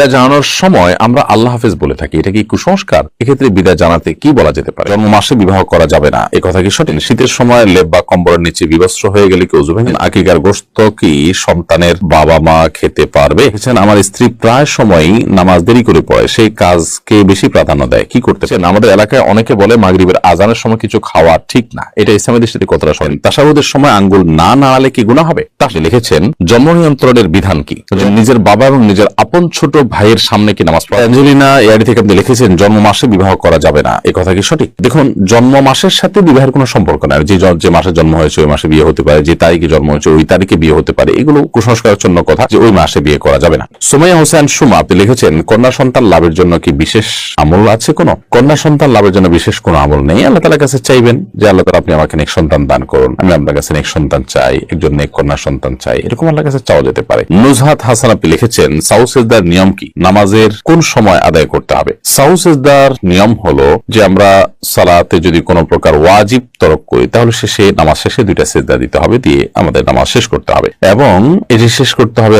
বিদায় জানানোর সময় আমরা আল্লাহ হাফেজ বলে থাকি, এটা কি কুসংস্কার? এক্ষেত্রে বিদায় জানাতে কি বলা যেতে পারে? জন্ম মাসে বিবাহ করা যাবে না, এ কথা কি সঠিক? শীতের সময় লেপ বা কম্বলের নিচে বিবস্ত্র হয়ে গেলে কি ওযু ভেঙে? আকিকার গোশত কি সন্তানের বাবা মা খেতে পারবে? আমার স্ত্রী প্রায় সময়ই নামাজ দেরি করে পড়ে, সেই কাজকে বেশি প্রাধান্য দেয়, কি করতে? আমাদের এলাকায় অনেকে বলে মাগরিবের আজানের সময় কিছু খাওয়া ঠিক না, এটা ইসলামের দৃষ্টিতে কতটা সঠিক? তাশাহুদের সময় আঙ্গুল না নাড়ালে কি গুনাহ হবে? তাহলে লিখেছেন জন্ম নিয়ন্ত্রণের বিধান কি? নিজের বাবা এবং নিজের আপন ছোট ভাইয়ের সামনে কি নামাজ পড়া? অ্যাঞ্জেলিনা এআইডি থেকে আপনি লিখেছেন জন্ম মাসে বিবাহ করা যাবে না, এ কথা কি সঠিক? দেখুন, জন্ম মাসের সাথে বিবাহের কোনো সম্পর্ক নাই। যে মাসে জন্ম হয়েছে ওই মাসে বিয়ে হতে পারে, যে তারিখে জন্ম হয়েছে ওই তারিখে বিয়ে হতে পারে, এগুলো কুসংস্কারের জন্য কথা যে ওই মাসে বিয়ে করা যাবে না। সুমাইয়া হোসেন সুমা আপনি লিখেছেন কন্যা সন্তান লাভের জন্য কি বিশেষ আমল আছে? কোনো কন্যা সন্তান লাভের জন্য বিশেষ কোনো আমল নেই। আল্লাহ তাআলার কাছে চাইবেন যে আল্লাহ তাআলা আপনি আমাকে নেক সন্তান দান করুন, আমি আপনার কাছে নেক সন্তান চাই, একজন নেক কন্যা সন্তান চাই, এরকম আল্লাহর কাছে চাওয়া যেতে পারে। নুজহাত হাসান আপনি লিখেছেন সাউ সিজদার নিয়ম কি? নামাজের কোন সময় আদায় করতে হবে? সাউ সিজদার নিয়ম হলো যে আমরা সালাতে যদি কোনো প্রকার ওয়াজিব তরক করি তাহলে শেষে নামাজ শেষে দুইটা সিজদা দিতে হবে, দিয়ে আমাদের নামাজ শেষ করতে হবে এবং এটি শেষ করতে হবে,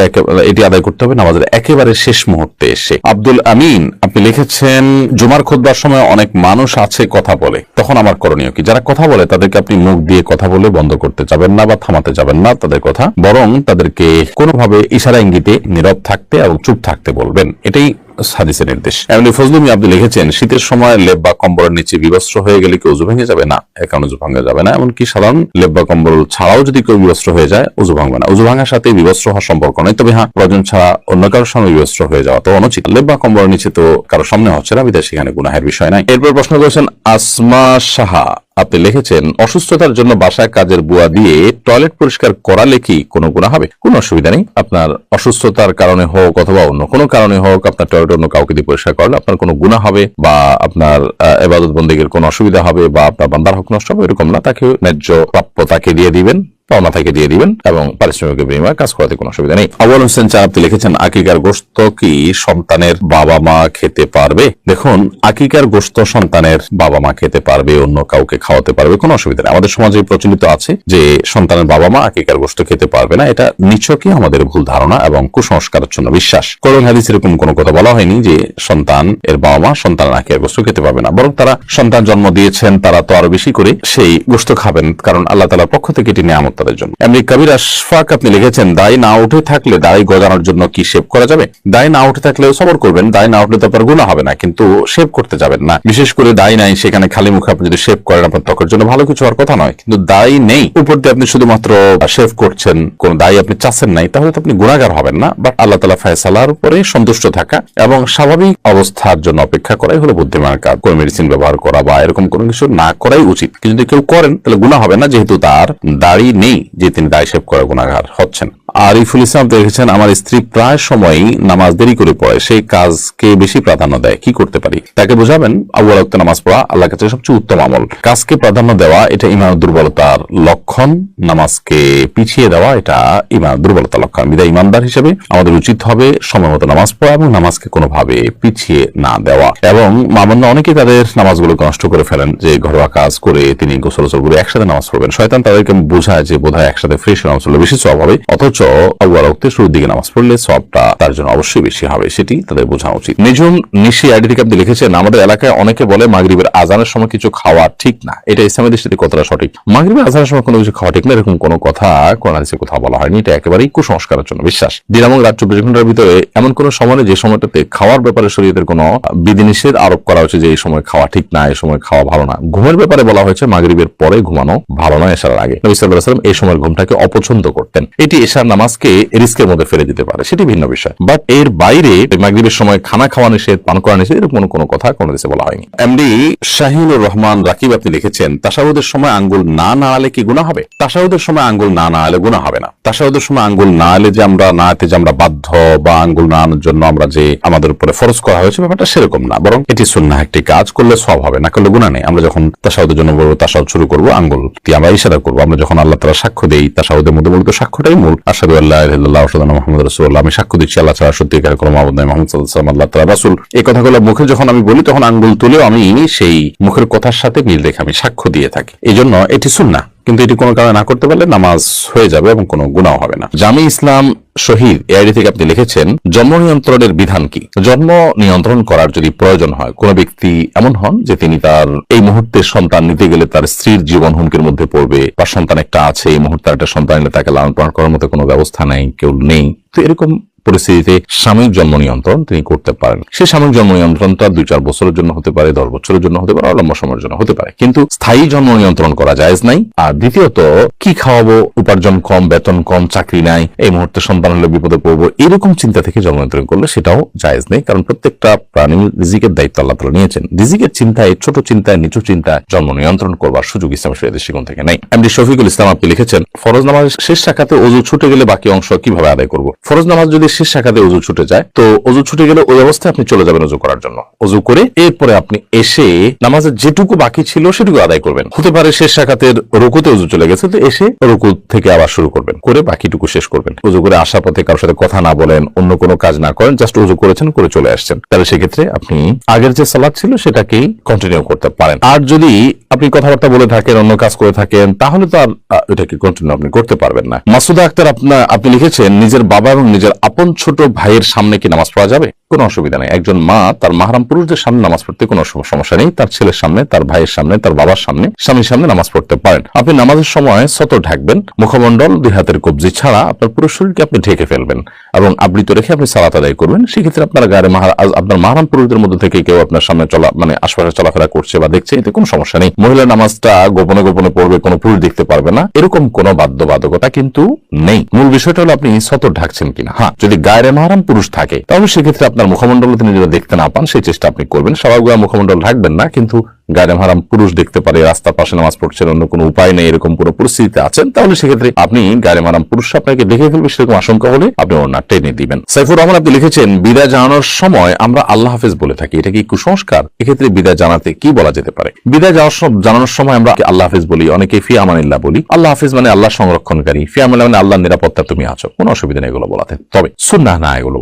এটি আদায় করতে হবে নামাজের একেবারে শেষ মুহূর্তে এসে। আব্দুল আমিন আপনি লিখেছেন জুমার খুতবার সময় অনেক মানুষ আছে কথা বলে, তখন আমার করণীয় কি? যারা কথা বলে তাদেরকে আপনি মুখ দিয়ে কথা বলে বন্ধ করতে যাবেন না বা থামাতে যাবেন না তাদের কথা, বরং তাদেরকে কোনোভাবে ইশারা ইঙ্গিতে নীরব থাকতে এবং চুপ থাকতে বলবেন, এটাই হাদিসের নির্দেশ। এমনি ফজলুমি আপনি লিখেছেন শীতের সময় লেপ বা কম্বলের নিচে বিবস্ত্র হয়ে গেলে কি ওযু ভেঙে যাবে? না, এখন ওযু ভাঙা যাবে না। এমনকি সাধারণ লেপ বা কম্বল ছাড়াও যদি কেউ বিবস্ত্র হয়ে যায় ওযু ভাঙবে না। ওযু ভাঙার সাথে বিবস্ত্র হওয়ার সম্পর্ক নেই, তবে হ্যাঁ প্রয়োজন ছাড়া অন্য কারোর সামনে বিবস্ত্র হয়ে যাওয়া তো অনুচিত। লেপ বা কম্বলের নিচে তো কারোর সামনে হচ্ছে না, বিধায় সেখানে গুনাহের বিষয় নাই। এরপর প্রশ্ন করেছেন আসমা সাহা আপনি লিখেছেন অসুস্থতার জন্য বাসায় কাজের বুয়া দিয়ে টয়লেট পরিষ্কার করালে কি কোনো গুনাহ হবে? কোনো অসুবিধা নেই। আপনার অসুস্থতার কারণে হোক অথবা অন্য কোনো কারণে হোক আপনার টয়লেট অন্য কাউকে দিয়ে পরিষ্কার করলে আপনার কোনো গুনাহ হবে বা আপনার ইবাদত বন্দেগীর কোনো অসুবিধা হবে বা আপনার বান্দার হক নষ্ট হবে এরকম না। তাকে ন্যায্য প্রাপ্য তাকে দিয়ে দিবেন, পাওনা থেকে দিয়ে দিবেন এবং পারিশ্রমিকের বিনিময়ে কাজ করাতে কোনো অসুবিধা নেই। আউয়াল হোসেন চান আপনি লিখেছেন আকিকার গোশত কি সন্তানের বাবা মা খেতে পারবে? দেখুন, আকিকার গোশত সন্তানের বাবা মা খেতে পারবে, অন্য কাউকে খাওয়াতে পারবে, কোনো অসুবিধা নেই। আমাদের সমাজে প্রচলিত আছে যে সন্তানের বাবা মা আকিকার গোশত খেতে পারবে না, এটা নিছকই আমাদের ভুল ধারণা এবং কুসংস্কারের জন্য বিশ্বাস। কোরআন হাদিসে এরকম কোনো কথা বলা হয়নি যে সন্তান এর বাবা মা সন্তানের আকিকার গোশত খেতে পারবে না, বরং তারা সন্তান জন্ম দিয়েছেন তারা তো আরো বেশি করে সেই গোশত খাবেন, কারণ আল্লাহ তাআলার পক্ষ থেকে এটি নিয়ামত তাদের জন্য। এমনি কবির আশফাক আপনি লিখেছেন দাড়ি না উঠে থাকলে দাড়ি গজানোর জন্য কি শেভ করা যাবে? দাড়ি না উঠে থাকলেও সবর করবেন, দাড়ি না উঠলে তো আপনার গুনাহ হবে না, কিন্তু শেভ করতে যাবেন না। বিশেষ করে দাড়ি নাই সেখানে খালি মুখে আপনি যদি শেভ করেন আপনার ত্বকের জন্য ভালো কিছু হওয়ার কথা নয়, কিন্তু দাড়ি নেই উপর দিয়ে আপনি শুধুমাত্র শেভ করছেন, কোন দাড়ি আপনি চাচ্ছেন নাই, তাহলে তো আপনি গুনাহগার হবেন না। বাট আল্লাহ তাআলা ফয়সালার উপরে সন্তুষ্ট থাকা এবং স্বাভাবিক অবস্থার জন্য অপেক্ষা করাই হলো বুদ্ধিমানের কাজ। কোন মেডিসিন ব্যবহার করা বা এরকম কোনো কিছু না করাই উচিত, কিন্তু যদি কেউ করেন তাহলে গুনাহ হবে না, যেহেতু তার দাড়ি নেই যে তিনি দাড়ি শেভ করে গুনাহগার হচ্ছেন। আরিফুল ইসলাম দেখেছেন আমার স্ত্রী প্রায় সময়ই নামাজ দেরি করে পড়ে, সেই কাজকে বেশি প্রাধান্য দেয়, কি করতে পারি? তাকে বোঝাবেন আউয়াল ওয়াক্তে নামাজ পড়া আল্লাহর কাছে সবচেয়ে উত্তম আমল। কাজকে প্রাধান্য দেওয়া এটা ঈমানের দুর্বলতার লক্ষণ, নামাজকে পিছিয়ে দেওয়া এটা ঈমানের দুর্বলতার লক্ষণ। বিধায় ঈমানদার হিসেবে আমাদের উচিত হবে সময় মতো নামাজ পড়া এবং নামাজকে কোনোভাবে পিছিয়ে না দেওয়া। এবং মামুন্না অনেকে তাদের নামাজগুলোকে নষ্ট করে ফেলেন, যে ঘরোয়া কাজ করে তিনি গোসল করে একসাথে নামাজ পড়বেন। শয়তান তাদেরকে বোঝায় যে বোধহয় একসাথে ফ্রেশ নামাজ পড়লে বেশি সওয়াব হবে, অথচ আউয়াল ওয়াক্তে শুরুর দিকে নামাজ পড়লে সওয়াবটা তার জন্য অবশ্যই বেশি হবে, সেটি তাদের বোঝানো উচিত। নিজুম নিশি আইডি থেকে আপনি লিখেছেন আমাদের এলাকায় অনেকে বলে মাগরিবের আজানের সময় কিছু খাওয়া ঠিক না, এটা ইসলামের দৃষ্টিতে কতটা সঠিক? মাগরিবের আজানের সময় কোনো কিছু খাওয়া ঠিক না এরকম কোনো কথা কোরআন হাদিসে কোথাও বলা হয়নি, এটা একেবারেই কুসংস্কারের জন্য বিশ্বাস। দিন এবং রাত 24 ঘন্টার ভিতরে এমন কোন সময় যে সময়টাতে খাওয়ার ব্যাপারে শরীয়তের কোনো বিধিনিষেধ আরোপ করা হয়েছে যে এই সময় খাওয়া ঠিক না, এই সময় খাওয়া ভালো না। ঘুমের ব্যাপারে বলা হয়েছে মাগরিবের পরে ঘুমানো ভালো নয় এশার আগে। নবী সাল্লাল্লাহু আলাইহি ওয়াসাল্লাম এই সময়ের ঘুমটাকে অপছন্দ করতেন, এটি এশার নামাজকে রিস্কের মধ্যে ফেলে দিতে পারে, সেটি ভিন্ন বিষয়। বাট এর বাইরে মাগরিবের সময় খানা খাওয়া নিষেধ, পান করা নিষেধ এরকম কোনো কথা কোনো দেশে বলা হয়নি। এমডি শাহিনুর রহমান রাকিব আপনি লিখেছেন তাশাহুদের সময় আঙ্গুল না নাড়ালে কি গুনাহ হবে? তাশাহুদের সময় আঙ্গুল না নাড়ালে গুনাহ হবে না। তাশাহুদের সময় আঙ্গুল নাড়ালে যে আমরা নাড়াতে যে আমরা বাধ্য বা আঙ্গুল নাড়ানোর জন্য আমরা যে আমাদের উপরে ফরজ করা হয়েছে ব্যাপারটা সেরকম না, বরং এটি সুন্নাহ একটি কাজ, করলে সওয়াব হবে, না করলে গুনাহ নেই। আমরা যখন তাশাহুদের জন্য বলবো তাশাহুদ শুরু করবো আঙ্গুল দিয়ে আমরা ইশারা করবো, আমরা যখন আল্লাহ তাআলা সাক্ষ্য দেই তাশাহুদের মধ্যে মূলত সাক্ষ্যটাই মূল, আশহাদু আল্লা ইলাহা ইল্লাল্লাহ ওয়া আশহাদু আন্না মুহাম্মাদুর রাসূলুল্লাহ, আমি সাক্ষ্য দিচ্ছি আল্লাহ ছাড়া সত্যিকার কোনো মাবুদ নাই, মুহাম্মদ সাল্লাল্লাহু আলাইহি ওয়াসাল্লাম আল্লাহ তাআলার রাসূল। এই কথাগুলো মুখে যখন আমি বলি তখন আঙ্গুল তুলেও আমি সেই মুখের কথার সাথে মিল রেখে আমি সাক্ষ্য দিয়ে থাকি, এই জন্য এটি সুন্নাহ। কিন্তু এটি কোনো কারণে না করতে পারলে নামাজ হয়ে যাবে এবং কোনো গুনাহ হবে না। জামি ইসলাম শহীদ এআইডি থেকে আপনি লিখেছেন, জন্ম নিয়ন্ত্রণের বিধান কি? জন্ম নিয়ন্ত্রণ করার যদি প্রয়োজন হয়, কোন ব্যক্তি এমন হন যে তিনি তার এই মুহূর্তে সন্তান নিতে গেলে তার স্ত্রীর জীবন হুমকির মধ্যে পড়বে, বা সন্তান একটা আছে, এই মুহূর্তে একটা সন্তান নিলে তাকে লালন পালন করার মতো কোনো ব্যবস্থা নেই, কেউ নেই, তো এরকম পরিস্থিতিতে সাময়িক জন্ম নিয়ন্ত্রণ তিনি করতে পারেন। সে সাময়িক জন্ম নিয়ন্ত্রণটা 2-4 বছরের জন্য হতে পারে, 10 বছরের জন্য হতে পারে, লম্বা সময়ের জন্য হতে পারে, কিন্তু স্থায়ী জন্ম নিয়ন্ত্রণ করা জায়েজ নাই। আর দ্বিতীয়ত, কি খাওয়াবো, উপার্জন কম, বেতন কম, চাকরি নাই, এই মুহূর্তে সন্তান হলে বিপদে পড়বো, এরকম চিন্তা থেকে জন্ম নিয়ন্ত্রণ করলে সেটাও জায়েজ নেই। কারণ প্রত্যেকটা প্রাণীর রিজিকের দায়িত্ব আল্লাহ তাআলা নিয়েছেন। রিজিকের চিন্তায়, ছোট চিন্তায়, নিচু চিন্তায় জন্ম নিয়ন্ত্রণ করবার সুযোগ ইসলাম শরীয়তের দৃষ্টিকোণ থেকে নেই। এমডি শফিকুল ইসলাম আপনি লিখেছেন, ফরজ নামাজের শেষ রাকাতে ওযু ছুটে গেলে বাকি অংশ কিভাবে আদায় করব? ফরজ নামাজ যদি শেষ রাকাতে ওযু ছুটে যায়, তো ওযু ছুটে গেলে ওই অবস্থায় আপনি চলে যাবেন ওযু করার জন্য। ওযু করে এরপরে আপনি এসে নামাজের যেটুকু বাকি ছিল সেটুকু আদায় করবেন। হতে পারে শেষ রাকাতের রুকুতে ওযু চলে গেছে, তো এসে রুকু থেকে আবার শুরু করবেন, করে বাকিটুকু শেষ করবেন। ওযু করে আসার পথে কারোর সাথে কথা না বলেন, অন্য কোনো কাজ না করেন, জাস্ট ওযু করেছেন, করে চলে আসছেন, তাহলে সেক্ষেত্রে আপনি আগের যে সালাত ছিল সেটাকেই কন্টিনিউ করতে পারেন। আর যদি আপনি কথাবার্তা বলে থাকেন, অন্য কাজ করে থাকেন, তাহলে তো আর এটাকে কন্টিনিউ আপনি করতে পারবেন না। মাসুদা আক্তার আপনি লিখেছেন, নিজের বাবা এবং নিজের আপন ছোট ভাইয়ের সামনে কি নামাজ পড়া যাবে? কোনো অসুবিধা নেই। একজন মা তার মাহরাম পুরুষদের সামনে নামাজ পড়তে কোনো সমস্যা নেই। তার ছেলের সামনে, তার ভাইয়ের সামনে, তার বাবার সামনে, স্বামীর সামনে নামাজ পড়তে পারেন। আপনি নামাজের সময় সতর ঢাকবেন, মুখমণ্ডল, 2 হাতের কবজি ছাড়া আপনার পুরো শরীরকে আপনি ঢেকে ফেলবেন এবং আবৃত রেখে আপনি সালাত আদায় করবেন। সেক্ষেত্রে আপনার গায়ে আপনার মাহরাম পুরুষদের মধ্যে থেকে কেউ আপনার সামনে আশপাশে চলাফেরা করছে বা দেখছে, এতে কোনো সমস্যা নেই। মহিলা নামাজটা গোপনে গোপনে পড়বে, কোনো পুরুষ দেখতে পারবে না, এরকম কোনো বাধ্যবাধকতা কিন্তু নেই। মূল বিষয়টা হলো আপনি সতর ঢাকছেন কিনা। হ্যাঁ, যদি গায়ে মাহরাম পুরুষ থাকে তাহলে সেক্ষেত্রে আপনার মুখমণ্ডল তিনি যদি দেখতে না পান, সেই চেষ্টা আপনি করবেন। স্বাভাবিক মুখমণ্ডল ঢাকবেন না, কিন্তু গায়ে মাহরাম পুরুষ দেখতে পারে, রাস্তার পাশে নামাজ পড়ছেন, অন্য কোনো উপায় নেই, এরকম কোনো পরিস্থিতিতে আছেন, তাহলে সেক্ষেত্রে আপনি গায়ে মাহরাম পুরুষ আপনাকে দেখে ফেলবে, সেরকম আশঙ্কা হলে আপনি ওনার টেনে দিবেন। সাইফুর রহমান আপনি লিখেছেন, বিদায় জানানোর সময় আমরা আল্লাহ হাফেজ বলে থাকি, এটা কি কুসংস্কার? এক্ষেত্রে বিদায় জানাতে কি বলা যেতে পারে? বিদায় জানানোর সময় আমরা আল্লাহ হাফেজ বলি, অনেকে ফি আমানিল্লাহ বলি। আল্লাহ হাফেজ মানে আল্লাহ সংরক্ষণকারী, ফি আমানিল্লাহ মানে আল্লাহর নিরাপত্তা তুমি আছো, কোনো অসুবিধা নেই এগুলো বলাতে। তবে সুন্নাহ না এগুলো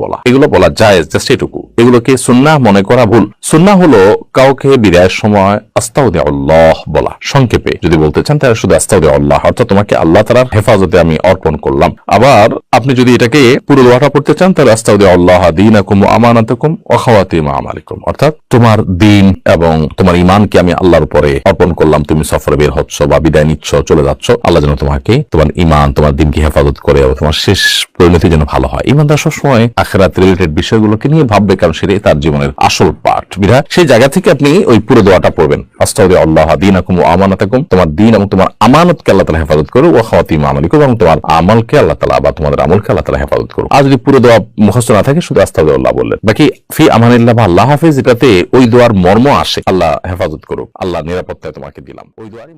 বলা জায়েজ, জাস্ট এটুকু। এগুলোকে সুন্নাহ মনে করা ভুল। সুন্নাহ হলো কাউকে বিদায়ের সময় আস্তাউদিআল্লাহ বলা। সংক্ষেপে যদি বলতে চান তাহলে শুধু আস্তাউদিআল্লাহ, অর্থাৎ তোমাকে আল্লাহ তাআলার হেফাজতে আমি অর্পণ করলাম। আবার আপনি যদি এটাকে পুরো দোয়াটা পড়তে চান তাহলে আস্তাউদিআল্লাহ দীনাকুম ওয়া আমানাতাকুম ওয়া খাওয়াতিম আমালিকুম, অর্থাৎ তোমার দিন এবং তোমার ঈমানকে আমি আল্লাহর উপরে অর্পণ করলাম। তুমি সফরে বের হচ্ছ বা বিদায় নিচ্ছ, চলে যাচ্ছ, আল্লাহ যেন তোমাকে তোমার ঈমান, তোমার দিনকে হেফাজত করে এবং তোমার শেষ পরিণতি যেন ভালো হয়। ঈমানদার সবসময় আখিরাত রিলেটেড বিষয়গুলোকে নিয়ে ভাববে, কারণ সেটাই তার জীবনের আসল পার্ট। বিধায় সেই জায়গা থেকে আপনি ওই পুরো দোয়াটা পড়বেন, আস্তাউদিআল্লাহ দীনাকুম ওয়া আমানাতাকুম, তোমার দিন এবং তোমার আমানতকে আল্লাহ তাআলা হেফাজত করো, ওয়া খাওয়াতিম আমালিকুম, এবং তোমার আমলকে আল্লাহ তাআলা বা তোমাদের আমলকে আল্লাহ তাআলা হেফাজত করো। আর যদি পুরো দোয়া মুখস্থ না থাকে, শুধু আস্তাউদিআল্লাহ বললেন। বাকি ফি আমানিল্লাহ বা আল্লাহ হাফেজ, এটাতে ওই দোয়ার মর্ম আসে, আল্লাহ হেফাজত করুক, আল্লাহ নিরাপত্তায় তোমাকে দিলাম, ওই দোয়ারই